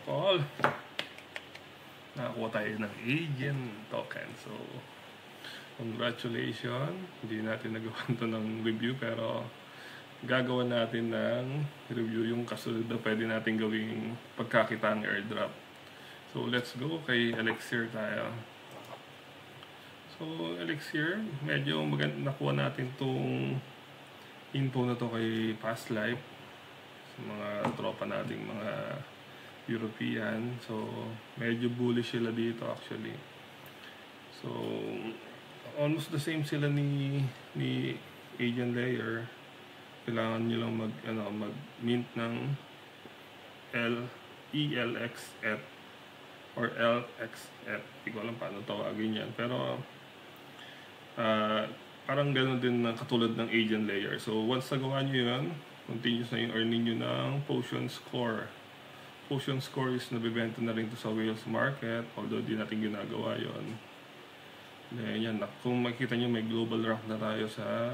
call. Nakakuha tayo ng agent token. So, congratulations. Hindi natin nagawa ito ng review pero gagawa natin ng review yung kasunod na pwede natin gawing pagkakita ng airdrop. So, let's go kay Elixir tayo. So, Elixir, medyo maganda nakuha natin itong info na to kay Past Life sa mga tropa nating mga European. So, medyo bullish sila dito actually. So, almost the same sila ni Agent Layer. Kailangan nyo lang mag-mint ng ELXF or LXF. Hindi ko alam paano tawagin yan. Pero, parang gano'n din na katulad ng Agent Layer. So, once nagawa nyo yan, continuous na yung earning nyo ng Potion Score. Potion Score is nabibenta na rin to sa Whales Market, although di natin ginagawa yon. Then, yan, kung makikita nyo, may global rank na tayo sa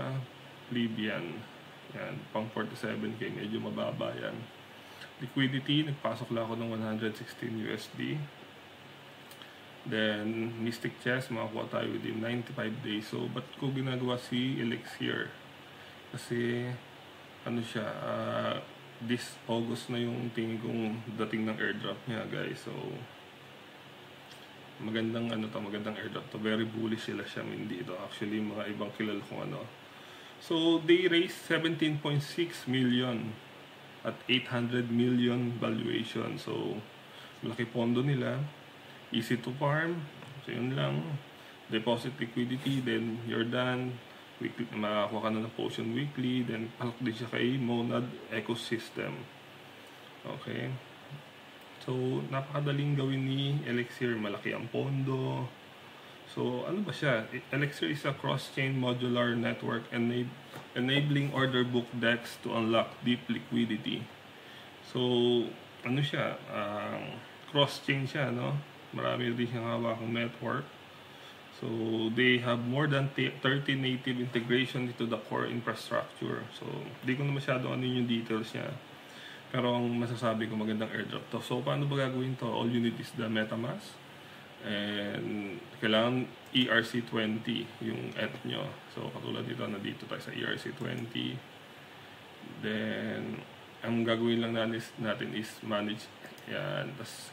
Libyan. Yan, pang 47k, medyo mababa yan. Liquidity, nagpasok lang ako ng 116 USD. Then, Mystic Chess, makakuha tayo within 95 days. So, ba't ko ginagawa si Elixir? Kasi, ano siya, this August na yung tingin kong dating ng airdrop niya, guys. So, magandang airdrop to. Very bullish sila siya. Hindi ito actually mga ibang kilala kong ano. So, they raised 17.6 million at 800 million valuation. So, malaki pondo nila. Easy to farm. So, yun lang. Deposit liquidity, then you're done. Weekly, makakuha ka na ng Potion weekly, then palok din siya kay Monad Ecosystem. Okay. So, napakadaling gawin ni Elixir. Malaki ang pondo. So, ano ba siya? Elixir is a cross-chain modular network enabling order book DEX to unlock deep liquidity. So, ano siya? Cross-chain siya, no? Marami rin siyang hawakang network. So, they have more than 30 native integration into the core infrastructure. So, di ko na masyado ano yung details niya. Pero ang masasabi ko, magandang airdrop to. So, paano ba gagawin to? All you need is the MetaMask. And kailangan ERC20 yung ETH nyo. So, katulad dito, nandito tayo sa ERC20. Then, ang gagawin lang natin is manage. Yan. Tapos,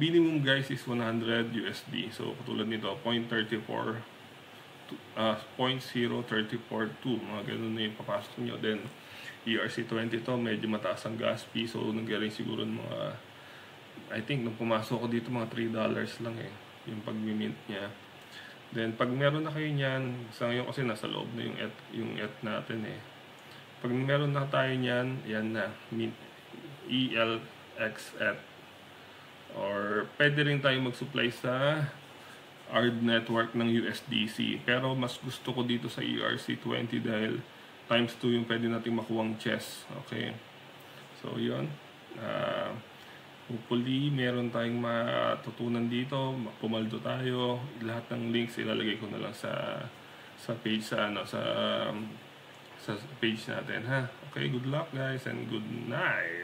minimum guys is 100 USD. So, katulad nito, 0.342. Mga ganun na yung papasok nyo. Then, ERC20 to, medyo mataas ang gas fee. So, nanggaling siguro mga, I think, nung pumasok ko dito, mga $3 lang eh. Yung pag-mint niya. Then, pag meron na kayo niyan, sa ngayon kasi nasa loob na yung ETH natin eh. Pag meron na tayo niyan, yan na, mint, ELXF. Or pwede rin tayo mag-supply sa ARD network ng USDC. Pero mas gusto ko dito sa ERC20 dahil times 2 yung pwede natin makuwang chess. Okay. So, yun. Hopefully, meron tayong matutunan dito. Pumaldo tayo. Lahat ng links ilalagay ko na lang sa page sa page natin, ha. Okay, good luck guys and good night.